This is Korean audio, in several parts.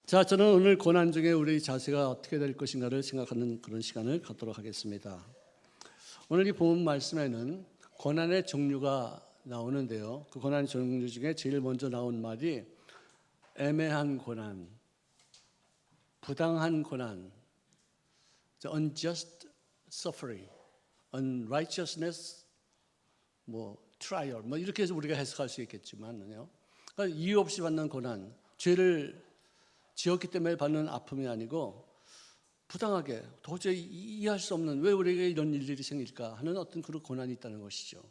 자, 저는 오늘 고난 중에 우리 자세가 어떻게 될 것인가를 생각하는 그런 시간을 갖도록 하겠습니다. 오늘 이 본문 말씀에는 고난의 종류가 나오는데요. 그 고난의 종류 중에 제일 먼저 나온 말이 애매한 고난, 부당한 고난, unjust suffering, unrighteousness, trial, 이렇게 해서 우리가 해석할 수 있겠지만요. 그러니까 이유 없이 받는 고난, 죄를 지었기 때문에 받는 아픔이 아니고 부당하게 도저히 이해할 수 없는 왜 우리에게 이런 일들이 생길까 하는 어떤 그런 고난이 있다는 것이죠.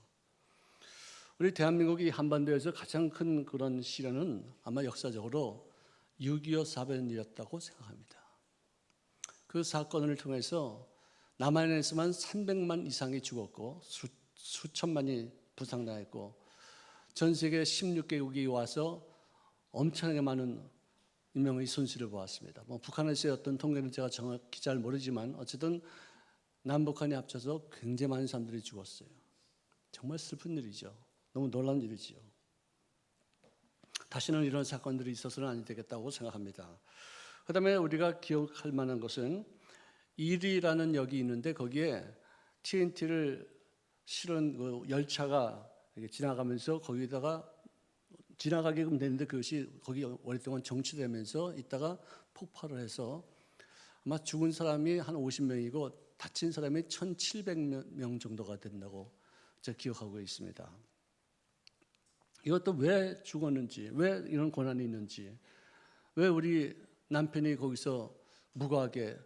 우리 대한민국이 한반도에서 가장 큰 그런 시련은 아마 역사적으로 6.25 사변이었다고 생각합니다. 그 사건을 통해서 남한에서만 300만 이상이 죽었고 수천만이 부상당했고 전 세계 16개국이 와서 엄청나게 많은 인명의 손실을 보았습니다. 북한에서의 어떤 통계는 제가 정확히 잘 모르지만 어쨌든 남북한이 합쳐서 굉장히 많은 사람들이 죽었어요. 정말 슬픈 일이죠. 너무 놀라운 일이죠. 다시는 이런 사건들이 있어서는 안 되겠다고 생각합니다. 그다음에 우리가 기억할 만한 것은 이리라는 역이 있는데 거기에 TNT를 실은 그 열차가 지나가면서 거기다가 지나가게끔 되는데 그것이 거기 오랫동안 정치되면서 있다가 폭발을 해서 아마 죽은 사람이 한 50명이고 다친 사람이 1,700명 정도가 된다고 제가 기억하고 있습니다. 이것도 왜 죽었는지, 왜 이런 고난이 있는지, 왜 우리 남편이 거기서 무고하게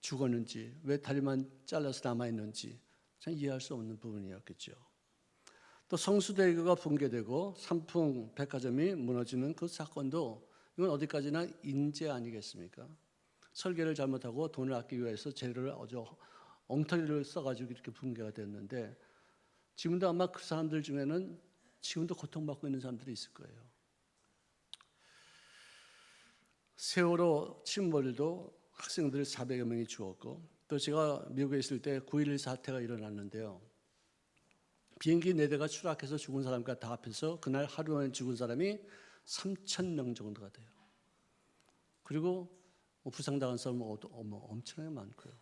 죽었는지, 왜 다리만 잘라서 남아있는지 참 이해할 수 없는 부분이었겠죠. 또 성수대교가 붕괴되고 삼풍 백화점이 무너지는 그 사건도 이건 어디까지나 인재 아니겠습니까? 설계를 잘못하고 돈을 아끼기 위해서 재료를 아주 엉터리를 써가지고 이렇게 붕괴가 됐는데 지금도 아마 그 사람들 중에는 지금도 고통받고 있는 사람들이 있을 거예요. 세월호 침몰도 학생들 400여 명이 죽었고 또 제가 미국에 있을 때 9.11 사태가 일어났는데요. 비행기 4대가 추락해서 죽은 사람과 다 합해서 그날 하루 만에 죽은 사람이 3,000명 정도가 돼요. 그리고 부상당한 사람은 엄청나게 많고요.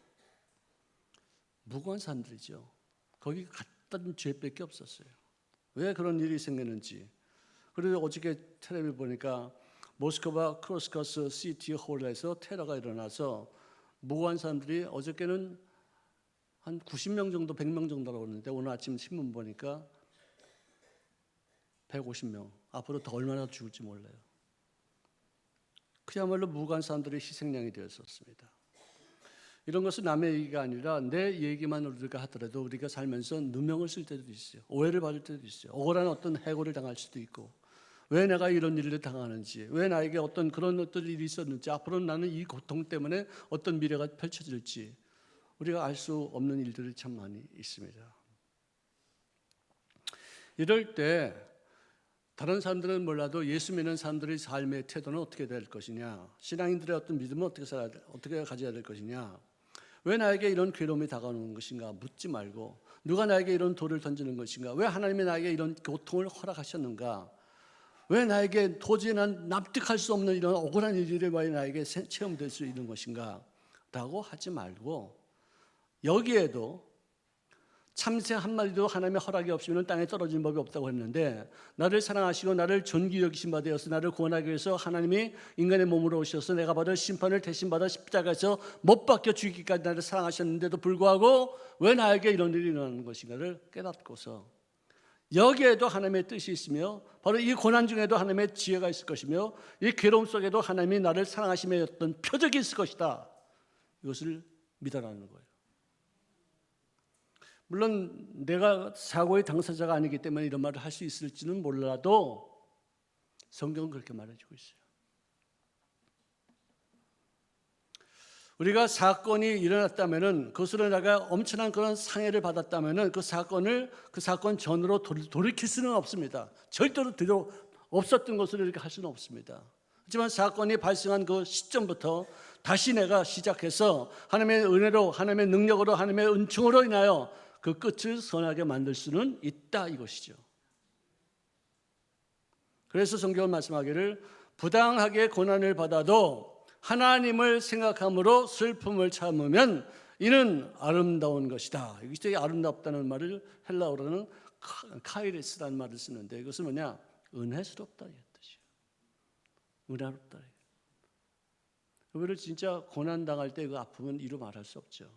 무고한 사람들이죠. 거기 갔던 죄밖에 없었어요. 왜 그런 일이 생겼는지. 그리고 어저께 텔레비전 보니까 모스크바 크로스커스 시티 홀에서 테러가 일어나서 무고한 사람들이 어저께는 한 90명 정도, 100명 정도라고 그러는데 오늘 아침 신문 보니까 150명. 앞으로 더 얼마나 죽을지 몰라요. 그야말로 무고한 사람들의 희생양이 되었었습니다. 이런 것은 남의 얘기가 아니라 내 얘기만 우리가 하더라도 우리가 살면서 누명을 쓸 때도 있어요. 오해를 받을 때도 있어요. 억울한 어떤 해고를 당할 수도 있고 왜 내가 이런 일을 당하는지, 왜 나에게 어떤 그런 일이 있었는지, 앞으로 나는 이 고통 때문에 어떤 미래가 펼쳐질지 우리가 알 수 없는 일들이 참 많이 있습니다. 이럴 때 다른 사람들은 몰라도 예수 믿는 사람들의 삶의 태도는 어떻게 될 것이냐, 신앙인들의 어떤 믿음은 어떻게 가져야 될 것이냐, 왜 나에게 이런 괴로움이 다가오는 것인가 묻지 말고 누가 나에게 이런 돌을 던지는 것인가, 왜 하나님이 나에게 이런 고통을 허락하셨는가, 왜 나에게 도저히 난 납득할 수 없는 이런 억울한 일들이 왜 나에게 체험될 수 있는 것인가 라고 하지 말고 여기에도 참새 한 마리도 하나님의 허락이 없으면 땅에 떨어지는 법이 없다고 했는데 나를 사랑하시고 나를 존귀 여기신 바 되어서 나를 구원하기 위해서 하나님이 인간의 몸으로 오셔서 내가 받을 심판을 대신 받아 십자가에서 못 박혀 죽이기까지 나를 사랑하셨는데도 불구하고 왜 나에게 이런 일이 일어나는 것인가를 깨닫고서 여기에도 하나님의 뜻이 있으며 바로 이 고난 중에도 하나님의 지혜가 있을 것이며 이 괴로움 속에도 하나님이 나를 사랑하심의 어떤 표적이 있을 것이다. 이것을 믿어라는 거예요. 물론 내가 사고의 당사자가 아니기 때문에 이런 말을 할 수 있을지는 몰라도 성경은 그렇게 말해주고 있어요. 우리가 사건이 일어났다면은 그것으로 내가 엄청난 그런 상해를 받았다면은 그 사건 전으로 돌이킬 수는 없습니다. 절대로 없었던 것으로 이렇게 할 수는 없습니다. 하지만 사건이 발생한 그 시점부터 다시 내가 시작해서 하나님의 은혜로, 하나님의 능력으로, 하나님의 은총으로 인하여 그 끝을 선하게 만들 수는 있다 이것이죠. 그래서 성경은 말씀하기를 부당하게 고난을 받아도 하나님을 생각함으로 슬픔을 참으면 이는 아름다운 것이다. 여기서 아름답다는 말을 헬라어로는 카이레스라는 말을 쓰는데 이것은 뭐냐? 은혜스럽다 이 뜻이에요. 은혜롭다. 우리를 진짜 고난 당할 때 그 아픔은 이루 말할 수 없죠.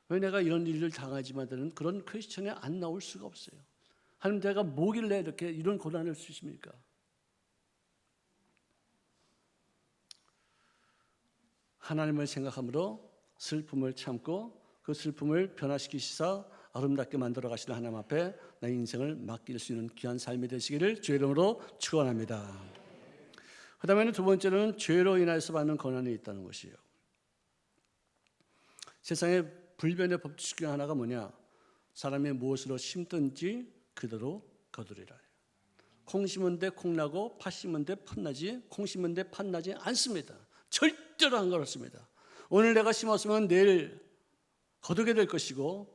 왜 내가 이런 일을 당하지만 그런 퀘스천에 안 나올 수가 없어요. 하나님, 내가 뭐길래 이렇게 이런 고난을 주십니까? 하나님을 생각함으로 슬픔을 참고 그 슬픔을 변화시키시사 아름답게 만들어 가시는 하나님 앞에 내 인생을 맡길 수 있는 귀한 삶이 되시기를 주의 이름으로 축원합니다. 그 다음에는 두 번째는 죄로 인해서 받는 고난이 있다는 것이에요. 세상에 불변의 법칙 중 하나가 뭐냐? 사람이 무엇으로 심든지 그대로 거두리라. 콩 심은 데 콩나고 팥 심은 데 팥나지 콩 심은 데 팥나지 않습니다. 절대로 안 그렇습니다. 오늘 내가 심었으면 내일 거두게 될 것이고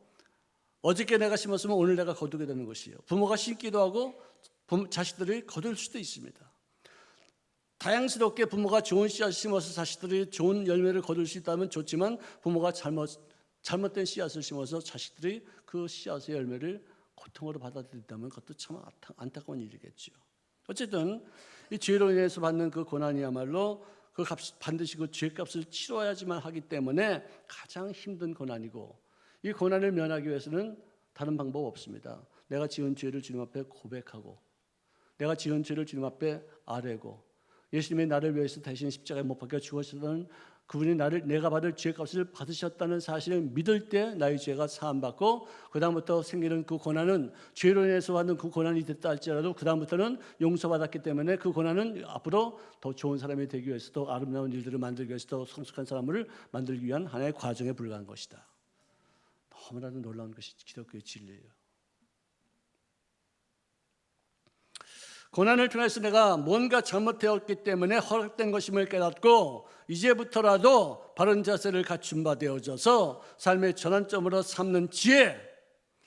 어저께 내가 심었으면 오늘 내가 거두게 되는 것이에요. 부모가 심기도 하고 자식들이 거둘 수도 있습니다. 다양스럽게 부모가 좋은 씨앗을 심어서 자식들이 좋은 열매를 거둘 수 있다면 좋지만 부모가 잘못된 씨앗을 심어서 자식들이 그 씨앗의 열매를 고통으로 받아들인다면 그것도 참 안타까운 일이겠죠. 어쨌든 이 죄로 인해서 받는 그 고난이야말로 그 반드시 그 죄값을 치러야지만 하기 때문에 가장 힘든 고난이고 이 고난을 면하기 위해서는 다른 방법 없습니다. 내가 지은 죄를 주님 앞에 고백하고 내가 지은 죄를 주님 앞에 아뢰고 예수님이 나를 위해서 대신 십자가에 못 박혀 죽으셨다는 그분이 내가 받을 죄값을 받으셨다는 사실을 믿을 때 나의 죄가 사함받고 그 다음부터 생기는 그 고난은 죄로 인해서 받는 그 고난이 됐다 할지라도 그 다음부터는 용서받았기 때문에 그 고난은 앞으로 더 좋은 사람이 되기 위해서 더 아름다운 일들을 만들기 위해서 더 성숙한 사람을 만들기 위한 하나의 과정에 불과한 것이다. 너무나도 놀라운 것이 기독교의 진리예요. 고난을 통해서 내가 뭔가 잘못되었기 때문에 허락된 것임을 깨닫고 이제부터라도 바른 자세를 갖춘 바 되어져서 삶의 전환점으로 삼는 지혜,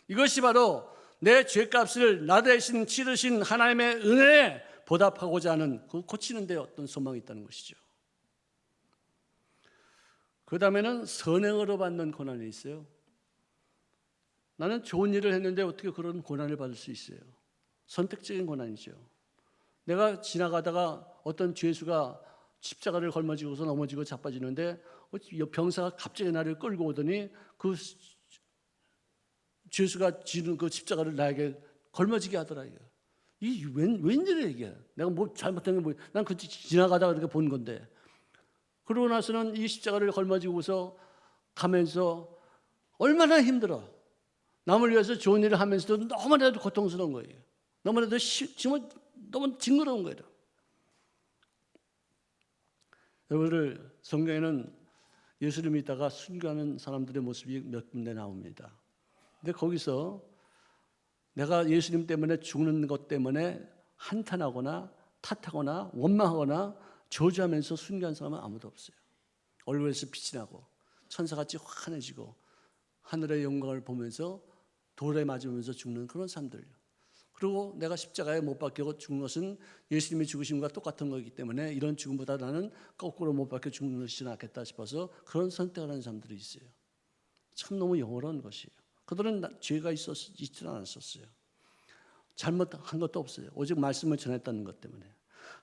이것이 바로 내 죄값을 나 대신 치르신 하나님의 은혜에 보답하고자 하는 그 고치는 데 어떤 소망이 있다는 것이죠. 그 다음에는 선행으로 받는 고난이 있어요. 나는 좋은 일을 했는데 어떻게 그런 고난을 받을 수 있어요? 선택적인 고난이죠. 내가 지나가다가 어떤 죄수가 십자가를 걸머지고서 넘어지고 자빠지는데 병사가 갑자기 나를 끌고 오더니 그 죄수가 지는 그 십자가를 나에게 걸머지게 하더라고요. 이 웬일이야 이게? 내가 뭐 잘못한 게 뭐? 난 그 지나가다가 이렇게 본 건데. 그러고 나서는 이 십자가를 걸머지고서 가면서 얼마나 힘들어. 남을 위해서 좋은 일을 하면서도 너무나도 고통스러운 거예요. 너무나도 너무 징그러운 거예요. 여러분들 성경에는 예수를 믿다가 순교하는 사람들의 모습이 몇 군데 나옵니다. 근데 거기서 내가 예수님 때문에 죽는 것 때문에 한탄하거나 탓하거나 원망하거나 저주하면서 순교한 사람은 아무도 없어요. 얼굴에서 빛이 나고 천사같이 환해지고 하늘의 영광을 보면서 돌에 맞으면서 죽는 그런 사람들. 그리고 내가 십자가에 못 박혀 죽는 것은 예수님이 죽으심과 똑같은 거기 때문에 이런 죽음보다 나는 거꾸로 못 박혀 죽는 것이 낫겠다 싶어서 그런 선택을 하는 사람들이 있어요. 참 너무 영원한 것이에요. 그들은 죄가 있지 않았었어요. 잘못한 것도 없어요. 오직 말씀을 전했다는 것 때문에.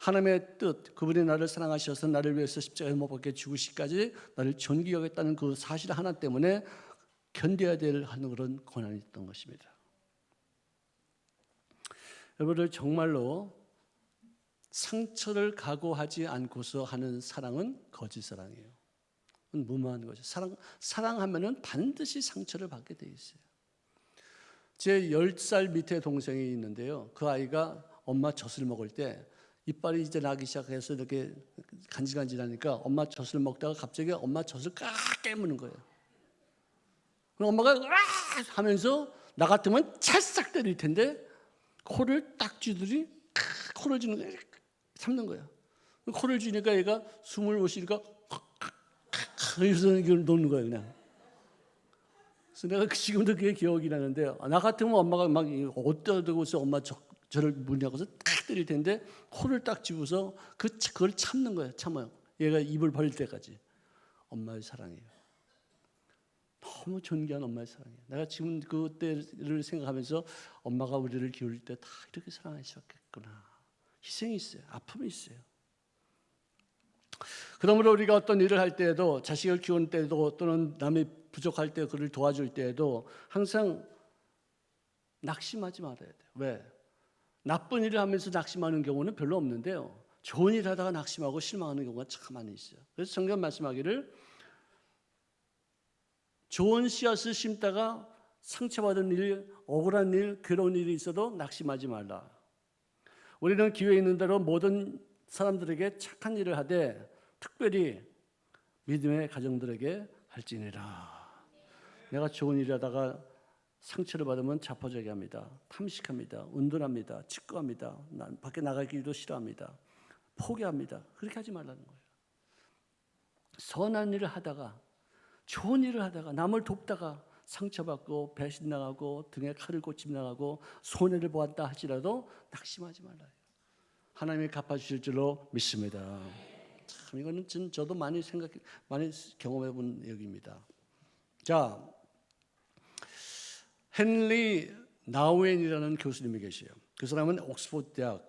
하나님의 뜻, 그분이 나를 사랑하셔서 나를 위해서 십자가에 못 박혀 죽으시기까지 나를 존귀 여겼다는 그 사실 하나 때문에 견뎌야 될 하는 그런 고난이 있던 것입니다. 여러분들 정말로 상처를 각오하지 않고서 하는 사랑은 거짓 사랑이에요. 무모한 거죠. 사랑하면은 반드시 상처를 받게 돼 있어요. 제 10살 밑에 동생이 있는데요. 그 아이가 엄마 젖을 먹을 때 이빨이 이제 나기 시작해서 이렇게 간질간질하니까 엄마 젖을 먹다가 갑자기 엄마 젖을 꽉 깨무는 거예요. 그럼 엄마가 으악 하면서 나 같으면 찰싹 때릴 텐데 코를 딱 쥐더니 코를 쥐는 거야. 참는 거야. 코를 쥐니까 얘가 숨을 못 쉬니까 여기서 이걸 놓는 거야 그냥. 그래서 내가 지금도 그게 기억이 나는데 나 같으면 엄마가 막 어디다 대고서 엄마 저를 물냐고서 딱 때릴 텐데 코를 딱 쥐고서 그걸 참는 거야. 참아요. 얘가 입을 벌릴 때까지 엄마의 사랑이에요. 너무 존귀한 엄마의 사랑이에요. 내가 지금 그때를 생각하면서 엄마가 우리를 기울일 때 다 이렇게 사랑하셨겠구나. 희생이 있어요. 아픔이 있어요. 그러므로 우리가 어떤 일을 할 때에도, 자식을 키우는 때에도, 또는 남이 부족할 때 그를 도와줄 때에도 항상 낙심하지 말아야 돼요. 왜? 나쁜 일을 하면서 낙심하는 경우는 별로 없는데요, 좋은 일 하다가 낙심하고 실망하는 경우가 참 많이 있어요. 그래서 성경 말씀하기를 좋은 씨앗을 심다가 상처받은 일, 억울한 일, 괴로운 일이 있어도 낙심하지 말라. 우리는 기회 있는 대로 모든 사람들에게 착한 일을 하되 특별히 믿음의 가정들에게 할지니라. 내가 좋은 일 하다가 상처를 받으면 자포자기 합니다. 탐식합니다. 은둔합니다. 직구합니다. 난 밖에 나가기도 싫어합니다. 포기합니다. 그렇게 하지 말라는 거예요. 선한 일을 하다가, 좋은 일을 하다가, 남을 돕다가 상처받고 배신당하고 등에 칼을 꽂힘 당하고 손해를 보았다 할지라도 낙심하지 말라요. 하나님이 갚아주실 줄로 믿습니다. 참 이거는 저도 많이 경험해 본 얘기입니다. 자, 헨리 나우엔이라는 교수님이 계세요. 그 사람은 옥스퍼드 대학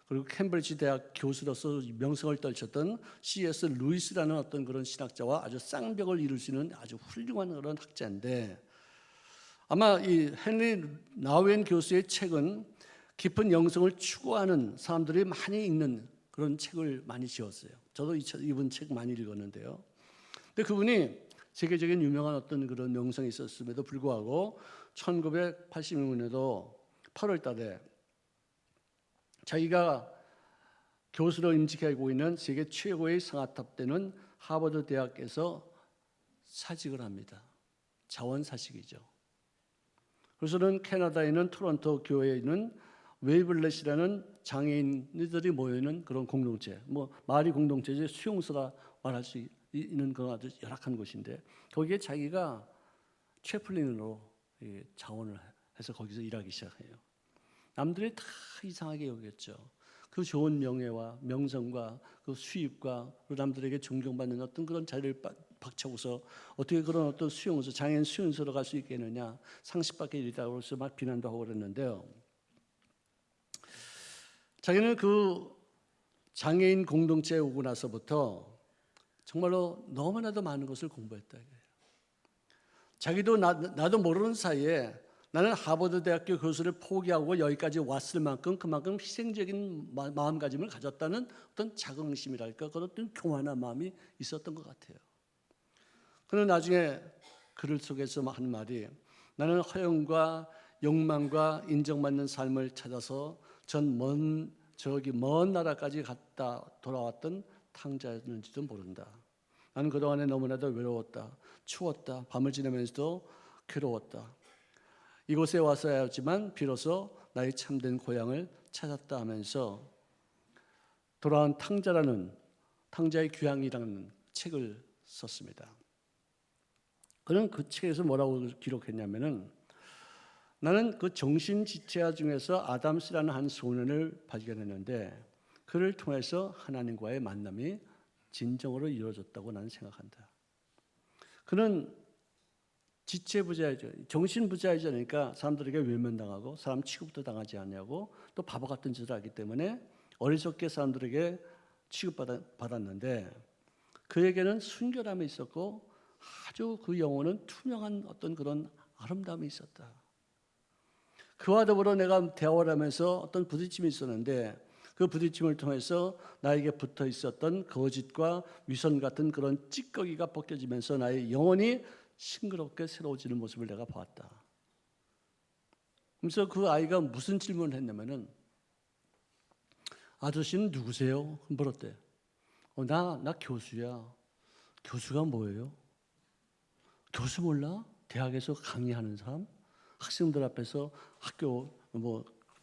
그리고 캠브리지 대학 교수로서 명성을 떨쳤던 C.S. 루이스라는 어떤 그런 신학자와 아주 쌍벽을 이룰 수 있는 아주 훌륭한 그런 학자인데, 아마 이 헨리 나우엔 교수의 책은 깊은 영성을 추구하는 사람들이 많이 읽는 그런 책을 많이 지었어요. 저도 이분 책 많이 읽었는데요. 근데 그분이 세계적인 유명한 어떤 그런 영성이 있었음에도 불구하고 1986년에도 8월 달에 자기가 교수로 임직하고 있는 세계 최고의 성악탑되는 하버드 대학에서 사직을 합니다. 자원사직이죠. 그래서는 캐나다에 있는 토론토 교회에 있는 웨이블렛이라는 장애인들이 모여있는 그런 공동체, 말이 공동체지 수용소라 말할 수 있는 그런 아주 열악한 곳인데, 거기에 자기가 채플린으로 자원을 해서 거기서 일하기 시작해요. 남들이 다 이상하게 여겼죠. 그 좋은 명예와 명성과 그 수입과 그 남들에게 존경받는 어떤 그런 자리를 박차고서 어떻게 그런 어떤 수용소, 장애인 수용소로 갈 수 있겠느냐, 상식밖에 일이라고 해서 막 비난도 하고 그랬는데요. 자기는 그 장애인 공동체에 오고 나서부터 정말로 너무나도 많은 것을 공부했다. 자기도 나도 모르는 사이에 나는 하버드 대학교 교수를 포기하고 여기까지 왔을 만큼 그만큼 희생적인 마음가짐을 가졌다는 어떤 자긍심이랄까, 그런 어떤 교만한 마음이 있었던 것 같아요. 그는 나중에 글 속에서 한 말이, 나는 허영과 욕망과 인정받는 삶을 찾아서 먼 나라까지 갔다 돌아왔던 탕자였는지도 모른다. 나는 그동안에 너무나도 외로웠다. 추웠다. 밤을 지내면서도 괴로웠다. 이곳에 와서야지만 비로소 나의 참된 고향을 찾았다 하면서 돌아온 탕자의 귀향이라는 책을 썼습니다. 그는 그 책에서 뭐라고 기록했냐면은, 나는 그 정신지체아 중에서 아담스라는 한 소년을 발견했는데 그를 통해서 하나님과의 만남이 진정으로 이루어졌다고 나는 생각한다. 그는 지체부자이죠. 정신부자이자니까 사람들에게 외면당하고 사람 취급도 당하지 않냐고, 또 바보 같은 짓을 하기 때문에 어리석게 사람들에게 취급받았는데 그에게는 순결함이 있었고 아주 그 영혼은 투명한 어떤 그런 아름다움이 있었다. 그와 더불어 내가 대화를 하면서 어떤 부딪힘이 있었는데 그 부딪힘을 통해서 나에게 붙어 있었던 거짓과 위선 같은 그런 찌꺼기가 벗겨지면서 나의 영혼이 싱그럽게 새로워지는 모습을 내가 보았다. 그래서 그 아이가 무슨 질문을 했냐면은, 아저씨는 누구세요? 물었대. 나 교수야. 교수가 뭐예요? 교수 몰라? 대학에서 강의하는 사람? 학생들 앞에서 학교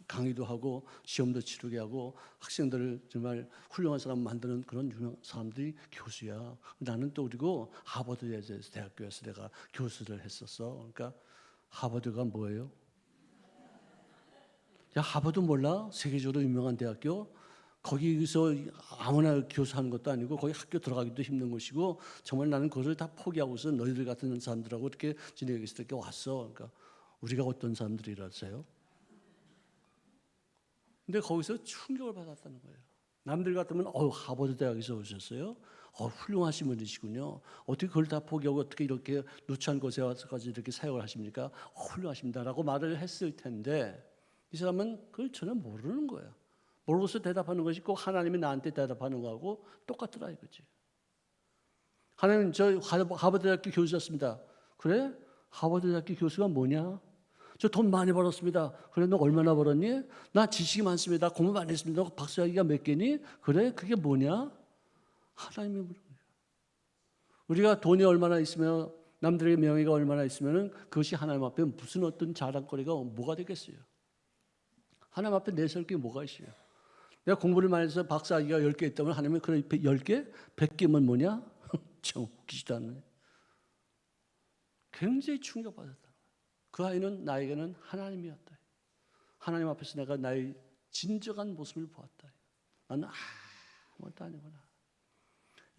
강의도 하고 시험도 치르게 하고 학생들을 정말 훌륭한 사람 만드는 그런 유명 사람들이 교수야. 나는 또 그리고 하버드 대학교에서 내가 교수를 했었어. 그러니까 하버드가 뭐예요? 야, 하버드 몰라? 세계적으로 유명한 대학교. 거기서 아무나 교수하는 것도 아니고 거기 학교 들어가기도 힘든 것이고 정말 나는 그것을 다 포기하고서 너희들 같은 사람들하고 이렇게 지내기 위해서 이렇게 왔어. 그러니까 우리가 어떤 사람들이라서요? 근데 거기서 충격을 받았다는 거예요. 남들 같으면 하버드 대학에서 오셨어요? 훌륭하신 분이시군요. 어떻게 그걸 다 포기하고 어떻게 이렇게 누추한 곳에 와서까지 이렇게 사역을 하십니까? 훌륭하십니다라고 말을 했을 텐데 이 사람은 그걸 전혀 모르는 거예요. 모르고서 대답하는 것이 꼭 하나님이 나한테 대답하는 거하고 똑같더라 이거지. 하나님 저 하버드 대학교 교수였습니다. 그래? 하버드 대학교 교수가 뭐냐? 저 돈 많이 벌었습니다. 그래 너 얼마나 벌었니? 나 지식이 많습니다. 공부 많이 했습니다. 박사학위가 몇 개니? 그래? 그게 뭐냐? 하나님이 물은 거예요. 우리가 돈이 얼마나 있으면 남들에게 명예가 얼마나 있으면 그것이 하나님 앞에 무슨 어떤 자랑거리가 뭐가 되겠어요? 하나님 앞에 내세울 게 뭐가 있어요? 내가 공부를 많이 해서 박사학위가 10개 있다면 하나님이 그래 10개? 100개면 뭐냐? 참 웃기지도 않네. 굉장히 충격받았다. 그 아이는 나에게는 하나님이었다. 하나님 앞에서 내가 나의 진정한 모습을 보았다. 나는 아무것도 아니구나.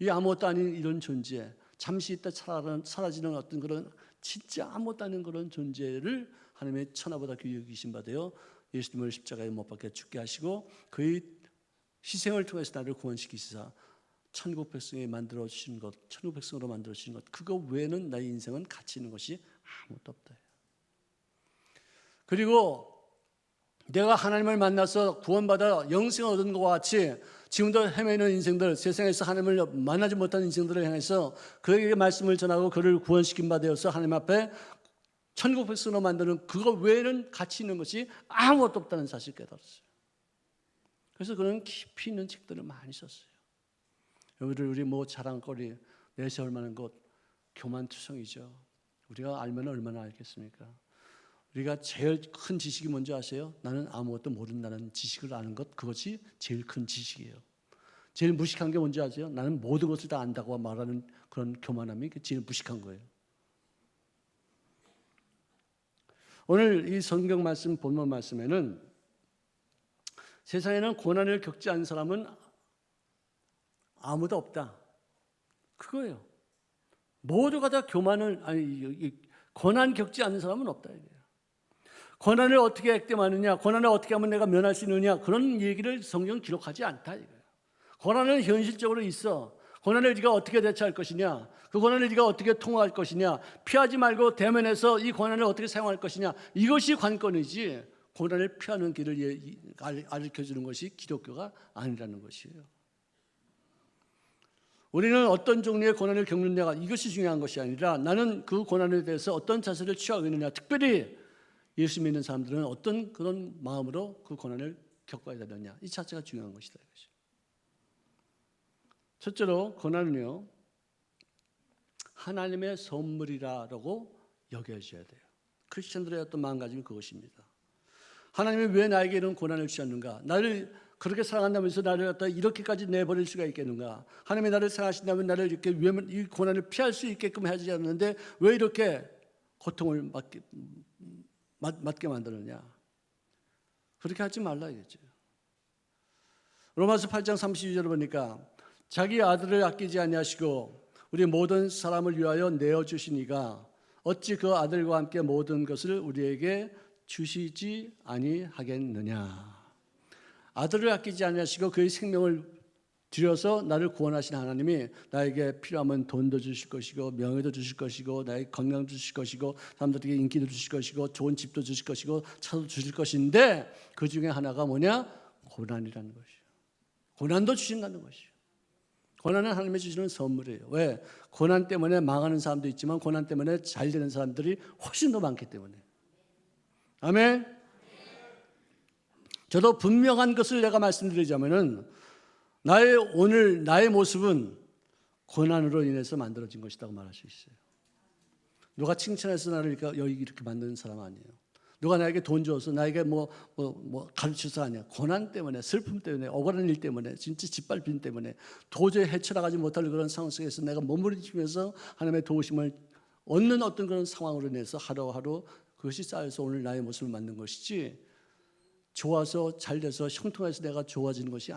이 아무것도 아닌 이런 존재, 잠시 있다 사라지는 어떤 그런 진짜 아무것도 아닌 그런 존재를 하나님의 천하보다 귀히 여기신 바 되어 예수님을 십자가에 못 박혀 죽게 하시고 그의 희생을 통해서 나를 구원시키시사 천국 백성에 만들어 주신 것, 천국 백성으로 만들어 주신 것, 그거 외에는 나의 인생은 가치 있는 것이 아무것도 없다. 그리고 내가 하나님을 만나서 구원받아 영생을 얻은 것과 같이 지금도 헤매는 인생들, 세상에서 하나님을 만나지 못한 인생들을 향해서 그에게 말씀을 전하고 그를 구원시킨 바 되어서 하나님 앞에 천국 백성으로 만드는 그거 외에는 가치 있는 것이 아무것도 없다는 사실을 깨달았어요. 그래서 그는 깊이 있는 책들을 많이 썼어요. 우리 자랑거리 내세울 만한 것 교만투성이죠. 우리가 알면 얼마나 알겠습니까? 우리가 제일 큰 지식이 뭔지 아세요? 나는 아무것도 모른다는 지식을 아는 것, 그것이 제일 큰 지식이에요. 제일 무식한 게 뭔지 아세요? 나는 모든 것을 다 안다고 말하는 그런 교만함이 제일 무식한 거예요. 오늘 이 성경 말씀, 본문 말씀에는 세상에는 고난을 겪지 않은 사람은 아무도 없다. 그거예요. 모두가 다 고난 겪지 않는 사람은 없다. 이거예요. 고난을 어떻게 액땜하느냐, 고난을 어떻게 하면 내가 면할 수 있느냐, 그런 얘기를 성경은 기록하지 않다 이거예요. 고난은 현실적으로 있어. 고난을 네가 어떻게 대처할 것이냐, 그 고난을 네가 어떻게 통과할 것이냐, 피하지 말고 대면해서 이 고난을 어떻게 사용할 것이냐, 이것이 관건이지 고난을 피하는 길을 가르쳐주는 것이 기독교가 아니라는 것이에요. 우리는 어떤 종류의 고난을 겪느냐가 이것이 중요한 것이 아니라 나는 그 고난에 대해서 어떤 자세를 취하고 있느냐, 특별히 예수 믿는 사람들은 어떤 그런 마음으로 그 고난을 겪어야 되느냐, 이 자체가 중요한 것이다. 첫째로 고난은요 하나님의 선물이라고 여겨져야 돼요. 크리스천들의 어떤 마음가짐이 그것입니다. 하나님이 왜 나에게 이런 고난을 주셨는가? 나를 그렇게 사랑한다면서 나를 갖다 이렇게까지 내버릴 수가 있겠는가? 하나님이 나를 사랑하신다면 나를 이렇게 이 고난을 피할 수 있게끔 하지 않는데 왜 이렇게 고통을 맞게 만드느냐? 그렇게 하지 말라 이거죠. 로마서 8장 32절을 보니까 자기 아들을 아끼지 아니하시고 우리 모든 사람을 위하여 내어주시니가 어찌 그 아들과 함께 모든 것을 우리에게 주시지 아니하겠느냐. 아들을 아끼지 아니하시고 그의 생명을 들여서 나를 구원하신 하나님이 나에게 필요하면 돈도 주실 것이고 명예도 주실 것이고 나의 건강도 주실 것이고 사람들에게 인기도 주실 것이고 좋은 집도 주실 것이고 차도 주실 것인데 그 중에 하나가 뭐냐? 고난이라는 것이에요. 고난도 주신다는 것이에요. 고난은 하나님이 주시는 선물이에요. 왜? 고난 때문에 망하는 사람도 있지만 고난 때문에 잘 되는 사람들이 훨씬 더 많기 때문에. 아멘. 저도 분명한 것을 내가 말씀드리자면은 나의 모습은 고난으로 인해서 만들어진 것이라고 말할 수 있어요. 누가 칭찬해서 나를 이렇게 만드는 사람 아니에요. 누가 나에게 돈 줘서 나에게 가르쳐서 아니야. 고난 때문에, 슬픔 때문에, 억울한 일 때문에, 진짜 짓밟힘 때문에 도저히 헤쳐나가지 못할 그런 상황 속에서 내가 몸부림치면서 하나님의 도우심을 얻는 어떤 그런 상황으로 인해서 하루하루 그것이 쌓여서 오늘 나의 모습을 만든 것이지 좋아서 잘 돼서 형통해서 내가 좋아지는 것이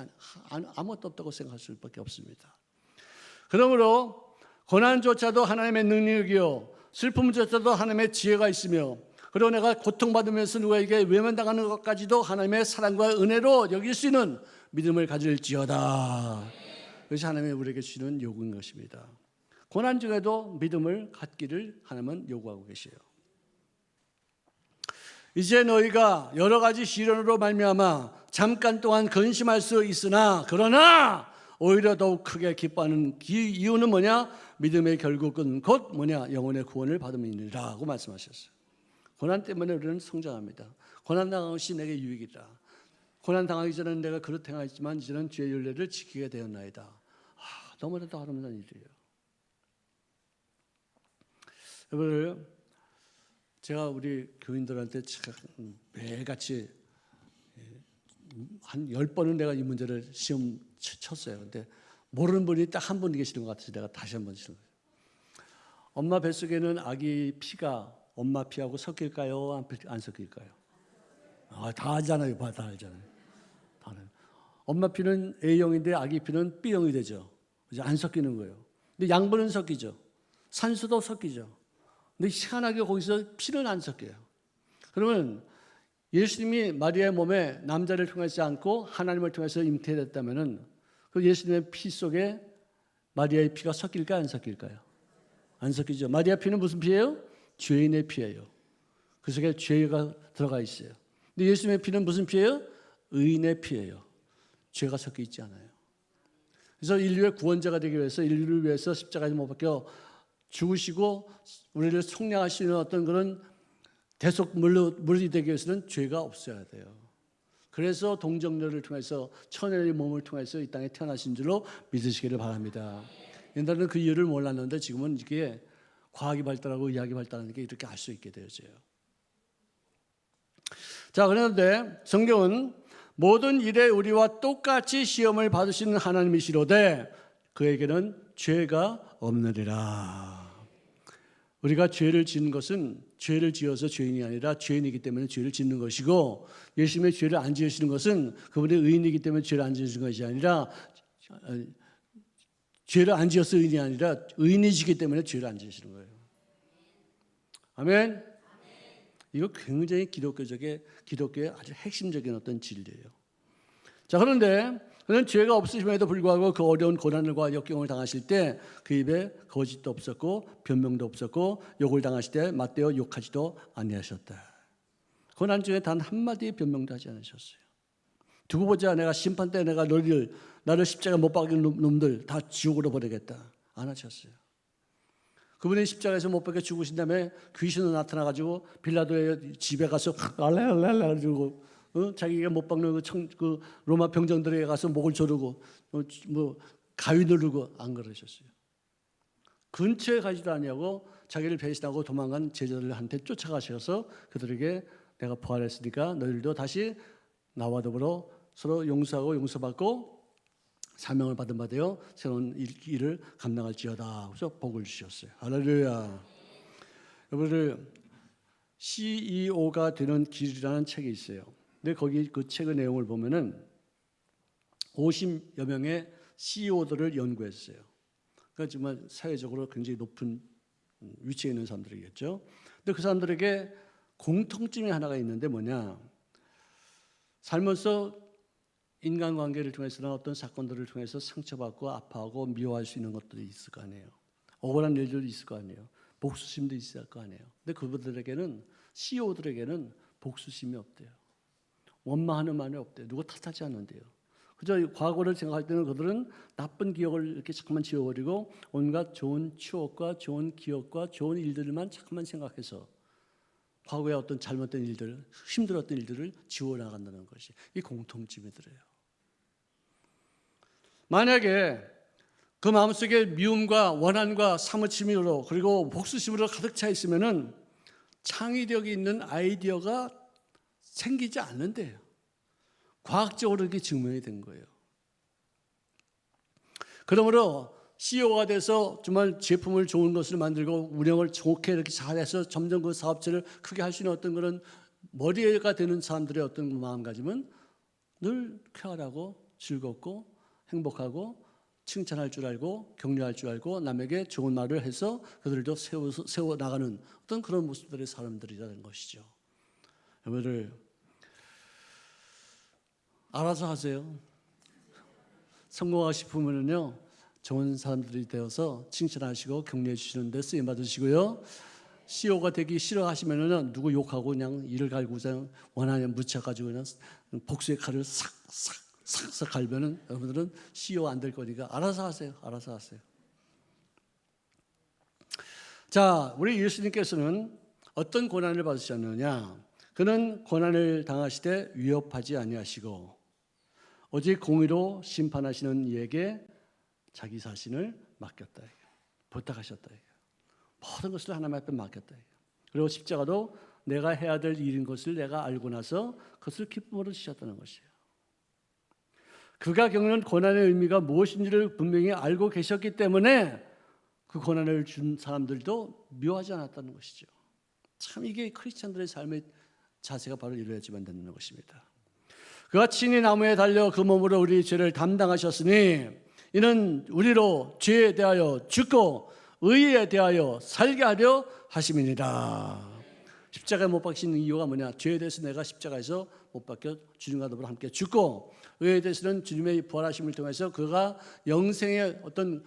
아무것도 없다고 생각할 수밖에 없습니다. 그러므로 고난조차도 하나님의 능력이요 슬픔조차도 하나님의 지혜가 있으며 그리고 내가 고통받으면서 누구에게 외면당하는 것까지도 하나님의 사랑과 은혜로 여길 수 있는 믿음을 가질지어다. 그것이 하나님이 우리에게 주시는 요구인 것입니다. 고난 중에도 믿음을 갖기를 하나님은 요구하고 계세요. 이제 너희가 여러 가지 시련으로 말미암아 잠깐 동안 근심할 수 있으나 그러나 오히려 더욱 크게 기뻐하는 이유는 뭐냐? 믿음의 결국은 곧 뭐냐? 영혼의 구원을 받음이니라 하고 말씀하셨어요. 고난 때문에 우리는 성장합니다. 고난 당한 것이 내게 유익이다. 고난 당하기 전에는 내가 그렇게 행하였지만 이제는 주의 윤례를 지키게 되었나이다. 너무나도 아름다운 일이에요. 여러분, 제가 우리 교인들한테 매일같이 한 10번은 내가 이 문제를 시험 쳤어요. 근데 모르는 분이 딱 한 분 계시는 것 같아서 내가 다시 한번 치는 거예요. 엄마 뱃속에는 아기 피가 엄마 피하고 섞일까요? 안 섞일까요? 다 알잖아요. 다 알잖아요. 엄마 피는 A형인데 아기 피는 B형이 되죠. 이제 안 섞이는 거예요. 근데 양분은 섞이죠. 산소도 섞이죠. 근데 희한하게 거기서 피는 안 섞여요. 그러면 예수님이 마리아의 몸에 남자를 통하지 않고 하나님을 통해서 잉태됐다면은 그 예수님의 피 속에 마리아의 피가 섞일까요? 안 섞일까요? 안 섞이죠. 마리아 피는 무슨 피예요? 죄인의 피예요. 그 속에 죄가 들어가 있어요. 근데 예수님의 피는 무슨 피예요? 의인의 피예요. 죄가 섞여 있지 않아요. 그래서 인류의 구원자가 되기 위해서 인류를 위해서 십자가에 못 박혀 죽으시고 우리를 속량하시는 어떤 그런 대속물이 되기 위해서는 죄가 없어야 돼요. 그래서 동정녀를 통해서 천연의 몸을 통해서 이 땅에 태어나신 줄로 믿으시기를 바랍니다. 옛날에는 그 이유를 몰랐는데 지금은 이게 과학이 발달하고 의학이 발달하는 게 이렇게 알 수 있게 되어져요. 자, 그런데 성경은 모든 일에 우리와 똑같이 시험을 받으시는 하나님이시로되 그에게는 죄가 없느니라. 우리가 죄를 짓는 것은 죄를 지어서 죄인이 아니라 죄인이기 때문에 죄를 짓는 것이고 예수님의 죄를 안 지으시는 것은 그분의 의인이기 때문에 죄를 안 지으시는 것이 아니라 죄를 안 지어서 의인이 아니라 의인이시기 때문에 죄를 안 지으시는 거예요. 아멘. 이거 굉장히 기독교의 아주 핵심적인 어떤 진리예요. 자, 그런데 그는 죄가 없으심에도 불구하고 그 어려운 고난과 역경을 당하실 때 그 입에 거짓도 없었고 변명도 없었고 욕을 당하실 때 맞대어 욕하지도 아니하셨다. 고난 중에 단 한마디 변명도 하지 않으셨어요. 두고 보자, 내가 심판 때 내가 나를 십자가에 못 박은 놈들 다 지옥으로 보내겠다. 안 하셨어요. 그분이 십자가에서 못 박혀 죽으신 다음에 귀신으로 나타나가지고 빌라도의 집에 가서 알랄랄랄 그러고 자기가 못 박는 그 로마 병정들에게 가서 목을 조르고 가위 누르고 안 그러셨어요. 근처에 가지도 아니하고 자기를 배신하고 도망간 제자들한테 쫓아가셔서 그들에게 내가 부활했으니까 너희들도 다시 나와 더불어 서로 용서하고 용서받고 사명을 받은 바 되어 새로운 일을 감당할지어다. 그래서 복을 주셨어요. 할렐루야. 여러분들 CEO가 되는 길이라는 책이 있어요. 근데 거기 그 책의 내용을 보면은 50여 명의 CEO들을 연구했어요. 그러니까 정말 사회적으로 굉장히 높은 위치에 있는 사람들이겠죠. 근데 그 사람들에게 공통점이 하나가 있는데 뭐냐? 살면서 인간관계를 통해서나 어떤 사건들을 통해서 상처받고 아파하고 미워할 수 있는 것들이 있을 거 아니에요. 억울한 일들이 있을 거 아니에요. 복수심도 있을 거 아니에요. 근데 그분들에게는 CEO들에게는 복수심이 없대요. 원망하는 마음이 없대요. 누구 탓하지 않는데요. 그저 과거를 생각할 때는 그들은 나쁜 기억을 이렇게 자꾸만 지워버리고 온갖 좋은 추억과 좋은 기억과 좋은 일들만 자꾸만 생각해서 과거의 어떤 잘못된 일들, 힘들었던 일들을 지워나간다는 것이 이 공통점이더래요. 만약에 그 마음속에 미움과 원한과 사무침으로 그리고 복수심으로 가득 차 있으면은 창의력이 있는 아이디어가 생기지 않는데요. 과학적으로 이렇게 증명이 된 거예요. 그러므로 CEO가 돼서 정말 제품을 좋은 것을 만들고 운영을 좋게 이렇게 잘해서 점점 그 사업체를 크게 할 수 있는 어떤 그런 머리가 되는 사람들의 어떤 마음가짐은 늘 쾌활하고 즐겁고 행복하고 칭찬할 줄 알고 격려할 줄 알고 남에게 좋은 말을 해서 그들도 세워 나가는 어떤 그런 모습들의 사람들이라는 것이죠. 여러분들 알아서 하세요. 성공하고 싶으면요 좋은 사람들이 되어서 칭찬하시고 격려해 주시는 데 쓰임 받으시고요. CEO가 되기 싫어하시면은 누구 욕하고 그냥 이를 갈고 그냥 원하면 묻혀가지고 그냥 복수의 칼을 싹싹 갈면은 여러분들은 CEO 안 될 거니까 알아서 하세요. 알아서 하세요. 자, 우리 예수님께서는 어떤 고난을 받으셨느냐? 그는 고난을 당하시되 위협하지 아니하시고 오직 공의로 심판하시는 이에게 자기 자신을 맡겼다. 부탁하셨다. 모든 것을 하나님 앞에 맡겼다. 그리고 십자가도 내가 해야 될 일인 것을 내가 알고 나서 그것을 기쁨으로 지셨다는 것이에요. 그가 겪는 고난의 의미가 무엇인지를 분명히 알고 계셨기 때문에 그 고난을 준 사람들도 미워하지 않았다는 것이죠. 참 이게 크리스찬들의 삶의 자세가 바로 이루어지면 되는 것입니다. 그가 친히 나무에 달려 그 몸으로 우리 죄를 담당하셨으니 이는 우리로 죄에 대하여 죽고 의에 대하여 살게 하려 하심이니라. 십자가에 못 박히는 이유가 뭐냐? 죄에 대해서 내가 십자가에서 못 박혀 주님과 더불어 함께 죽고 의에 대해서는 주님의 부활하심을 통해서 그가 영생의 어떤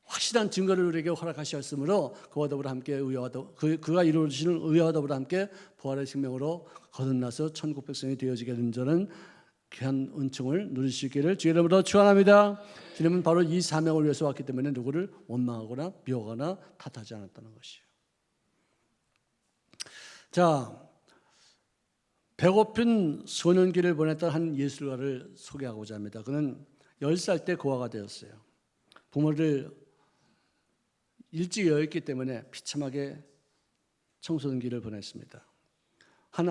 확실한 증거를 우리에게 허락하셨으므로 그와 더불어 함께 그가 이루어주시는 의와 더불어 함께 부활의 생명으로 거듭나서 천국 백성이 되어지게 된 저는 귀한 은총을 누릴 수 있기를 주의 이름으로 축원합니다. 주님은 바로 이 사명을 위해서 왔기 때문에 누구를 원망하거나 미워하거나 탓하지 않았다는 것이에요. 자, 배고픈 소년기를 보냈던 한 예술가를 소개하고자 합니다. 그는 10살 때 고아가 되었어요. 부모를 일찍 여했기 때문에 비참하게 청소년기를 보냈습니다. 한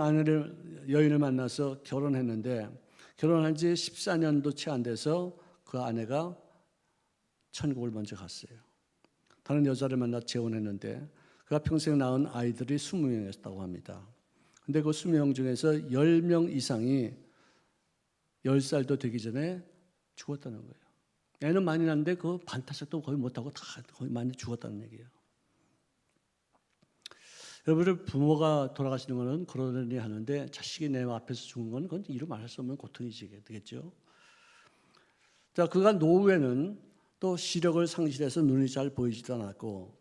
여인을 만나서 결혼했는데 결혼한 지 14년도 채 안 돼서 그 아내가 천국을 먼저 갔어요. 다른 여자를 만나 재혼했는데 그가 평생 낳은 아이들이 20명이었다고 합니다. 근데 그 20명 중에서 10명 이상이 10살도 되기 전에 죽었다는 거예요. 애는 많이 낳는데 그 반타석도 거의 못하고 다 거의 많이 죽었다는 얘기예요. 여러분, 부모가 돌아가시는 것은 그러려니 하는데 자식이 내 앞에서 죽은 건 그건 이루 말할 수 없는 고통이지 되겠죠. 자, 그가 노후에는 또 시력을 상실해서 눈이 잘 보이지도 않았고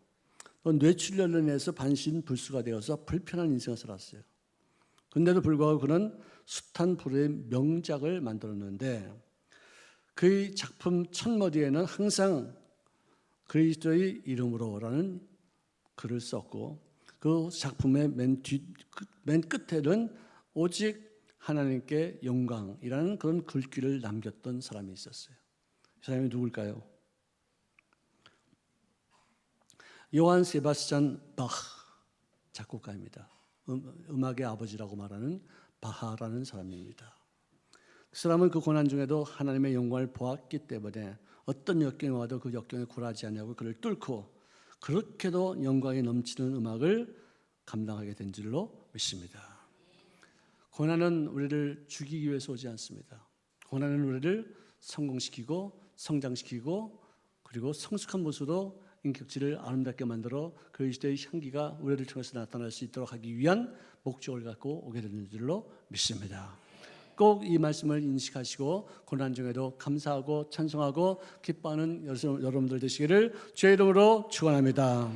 또 뇌출혈로 인해서 반신불수가 되어서 불편한 인생을 살았어요. 그런데도 불구하고 그는 숱한 불의 명작을 만들었는데 그의 작품 첫머리에는 항상 그리스도의 이름으로라는 글을 썼고 그 작품의 맨 끝에는 오직 하나님께 영광이라는 그런 글귀를 남겼던 사람이 있었어요. 그 사람이 누굴까요? 요한 세바스찬 바흐 작곡가입니다. 음악의 아버지라고 말하는 바하라는 사람입니다. 그 사람은 그 고난 중에도 하나님의 영광을 보았기 때문에 어떤 역경이 와도 그 역경에 굴하지 않냐고 그를 뚫고 그렇게도 영광이 넘치는 음악을 감당하게 된 줄로 믿습니다. 고난은 우리를 죽이기 위해서 오지 않습니다. 고난은 우리를 성공시키고 성장시키고 그리고 성숙한 모습으로 인격질을 아름답게 만들어 그리스도의 향기가 우리를 통해서 나타날 수 있도록 하기 위한 목적을 갖고 오게 되는 줄로 믿습니다. 꼭 이 말씀을 인식하시고 고난 중에도 감사하고 찬송하고 기뻐하는 여러분들 되시기를 주의 이름으로 축원합니다.